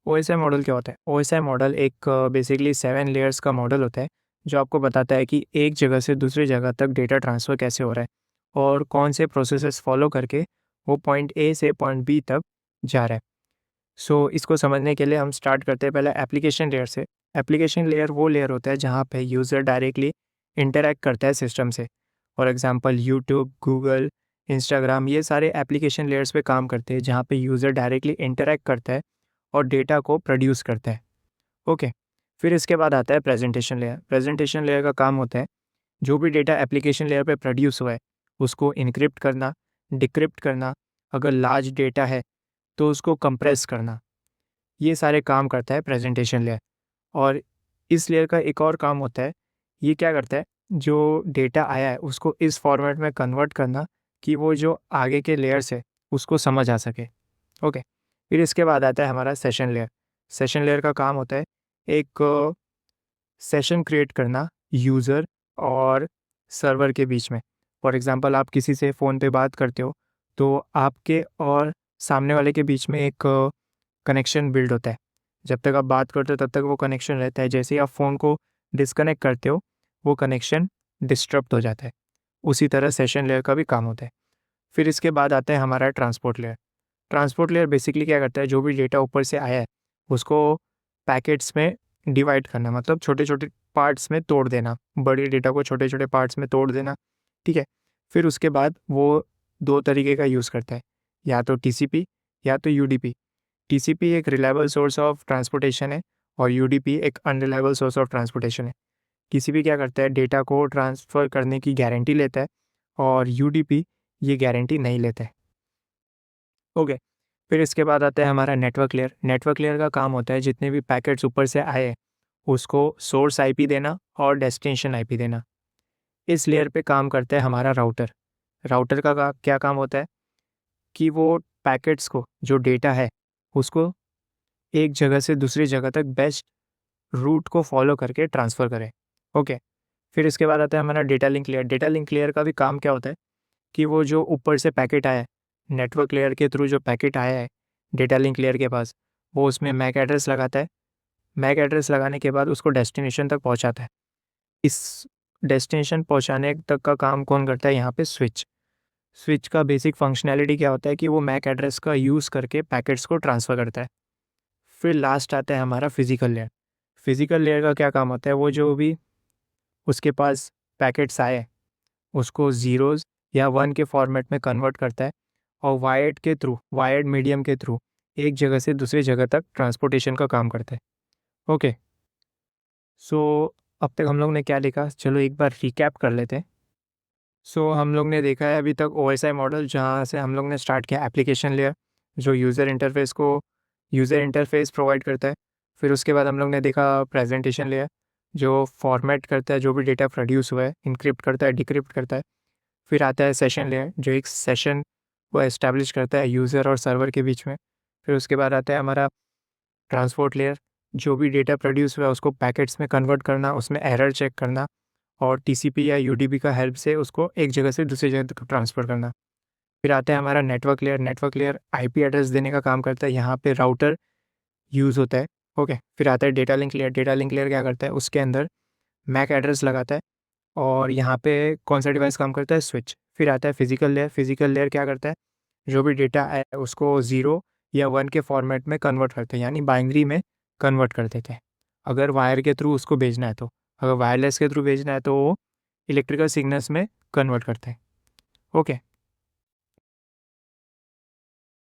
OSI model क्या होता है? ओएसआई मॉडल एक बेसिकली 7 लेयर्स का मॉडल होता है, जो आपको बताता है कि एक जगह से दूसरी जगह तक डेटा ट्रांसफ़र कैसे हो रहा है और कौन से प्रोसेसेस फॉलो करके वो पॉइंट ए से पॉइंट बी तक जा रहा है। सो इसको समझने के लिए हम स्टार्ट करते हैं पहले एप्लीकेशन लेयर से। एप्लीकेशन लेयर वो लेयर होता है जहाँ पे यूज़र डायरेक्टली इंटरैक्ट करता है सिस्टम से। For example YouTube, Google, Instagram, ये सारे एप्लीकेशन लेयर्स पे काम करते हैं जहाँ पे यूज़र डायरेक्टली इंटरैक्ट करता है और डेटा को प्रोड्यूस करता है। ओके, फिर इसके बाद आता है प्रेजेंटेशन लेयर। प्रेजेंटेशन लेयर का काम होता है जो भी डेटा एप्लीकेशन लेयर पे प्रोड्यूस हुआ है उसको इनक्रिप्ट करना, डिक्रिप्ट करना, अगर लार्ज डेटा है तो उसको कंप्रेस करना। ये सारे काम करता है प्रेजेंटेशन लेयर। और इस लेयर का एक और काम होता है, ये क्या करता है, जो डेटा आया है उसको इस फॉर्मेट में कन्वर्ट करना कि वो जो आगे के लेयर्स है उसको समझ आ सके। ओके, फिर इसके बाद आता है हमारा सेशन लेयर। सेशन लेयर का काम होता है एक सेशन क्रिएट करना यूज़र और सर्वर के बीच में। फॉर एग्ज़ाम्पल आप किसी से फ़ोन पे बात करते हो तो आपके और सामने वाले के बीच में एक कनेक्शन बिल्ड होता है। जब तक आप बात करते हो तब तक वो कनेक्शन रहता है, जैसे ही आप फ़ोन को डिस्कनेक्ट करते हो वो कनेक्शन डिस्टर्ब हो जाता है। उसी तरह सेशन लेयर का भी काम होता है। फिर इसके बाद आता है हमारा transport layer. Transport layer basically क्या करता है, जो भी डेटा ऊपर से आया है उसको पैकेट्स में डिवाइड करना, मतलब छोटे छोटे पार्ट्स में तोड़ देना, बड़े डेटा को छोटे छोटे पार्ट्स में तोड़ देना। ठीक है, फिर उसके बाद वो दो तरीके का यूज़ करता है, या तो टीसीपी या तो यूडीपी। टीसीपी एक रिलायबल सोर्स ऑफ ट्रांसपोर्टेशन है और यूडीपी एक अनरिलायबल सोर्स ऑफ ट्रांसपोर्टेशन है। टीसीपी क्या करता है, डेटा को ट्रांसफ़र करने की गारंटी लेता है और यूडीपी ये गारंटी नहीं लेता है। ओके, फिर इसके बाद आता है हमारा नेटवर्क लेयर। नेटवर्क लेयर का काम होता है जितने भी पैकेट्स ऊपर से आए उसको सोर्स आईपी देना और डेस्टिनेशन आईपी देना। इस लेयर पे काम करता है हमारा राउटर। राउटर का क्या काम होता है कि वो पैकेट्स को, जो डेटा है उसको एक जगह से दूसरी जगह तक बेस्ट रूट को फॉलो करके ट्रांसफ़र करे। ओके, फिर इसके बाद आता है हमारा data link layer. Data link layer का भी काम क्या होता है कि वो जो ऊपर से पैकेट आया है, नेटवर्क लेयर के थ्रू जो पैकेट आया है डेटा लिंक लेयर के पास, वो उसमें मैक एड्रेस लगाता है। मैक एड्रेस लगाने के बाद उसको डेस्टिनेशन तक पहुंचाता है। इस डेस्टिनेशन पहुंचाने तक का काम कौन करता है, यहाँ पे स्विच। स्विच का बेसिक फंक्शनैलिटी क्या होता है कि वो मैक एड्रेस का यूज़ करके पैकेट्स को ट्रांसफ़र करता है। फिर लास्ट आता है हमारा फिजिकल लेयर। फिजिकल लेयर का क्या काम होता है, वो जो भी उसके पास पैकेट्स आए उसको ज़ीरोज़ या 1 के फॉर्मेट में कन्वर्ट करता है और वायर्ड मीडियम के थ्रू एक जगह से दूसरी जगह तक ट्रांसपोर्टेशन का काम करता है। ओके, सो अब तक हम लोग ने क्या देखा, चलो एक बार रिकैप कर लेते हैं। सो हम लोग ने देखा है अभी तक ओएसआई मॉडल, जहाँ से हम लोग ने स्टार्ट किया एप्लीकेशन लेयर, जो यूज़र इंटरफेस प्रोवाइड करता है। फिर उसके बाद हम लोग ने देखा प्रेजेंटेशन लेयर, जो फॉर्मेट करता है जो भी डेटा प्रोड्यूस हुआ है, इनक्रिप्ट करता है, डिक्रिप्ट करता है। फिर आता है सेशन लेयर, जो एक सेशन को एस्टैब्लिश करता है यूज़र और सर्वर के बीच में। फिर उसके बाद आता है हमारा ट्रांसपोर्ट लेयर, जो भी डेटा प्रोड्यूस हुआ है उसको पैकेट्स में कन्वर्ट करना, उसमें एरर चेक करना और टीसीपी या यूडीपी का हेल्प से उसको एक जगह से दूसरी जगह तक ट्रांसफ़र करना। फिर आता है हमारा network layer. Network layer IP address देने का काम करता है, यहाँ पे राउटर यूज़ होता है। ओके, फिर आता है data link layer. Data link layer क्या करता है, उसके अंदर मैक एड्रेस लगाता है और यहाँ पे कौन सा डिवाइस काम करता है, स्विच। फिर आता है फिजिकल लेयर। फिजिकल लेयर क्या करता है, जो भी डेटा है उसको 0 या 1 के फॉर्मेट में कन्वर्ट करते हैं, यानी बाइनरी में कन्वर्ट कर देते हैं अगर वायर के थ्रू उसको भेजना है तो। अगर वायरलेस के थ्रू भेजना है तो वो इलेक्ट्रिकल सिग्नल्स में कन्वर्ट करते हैं। ओके,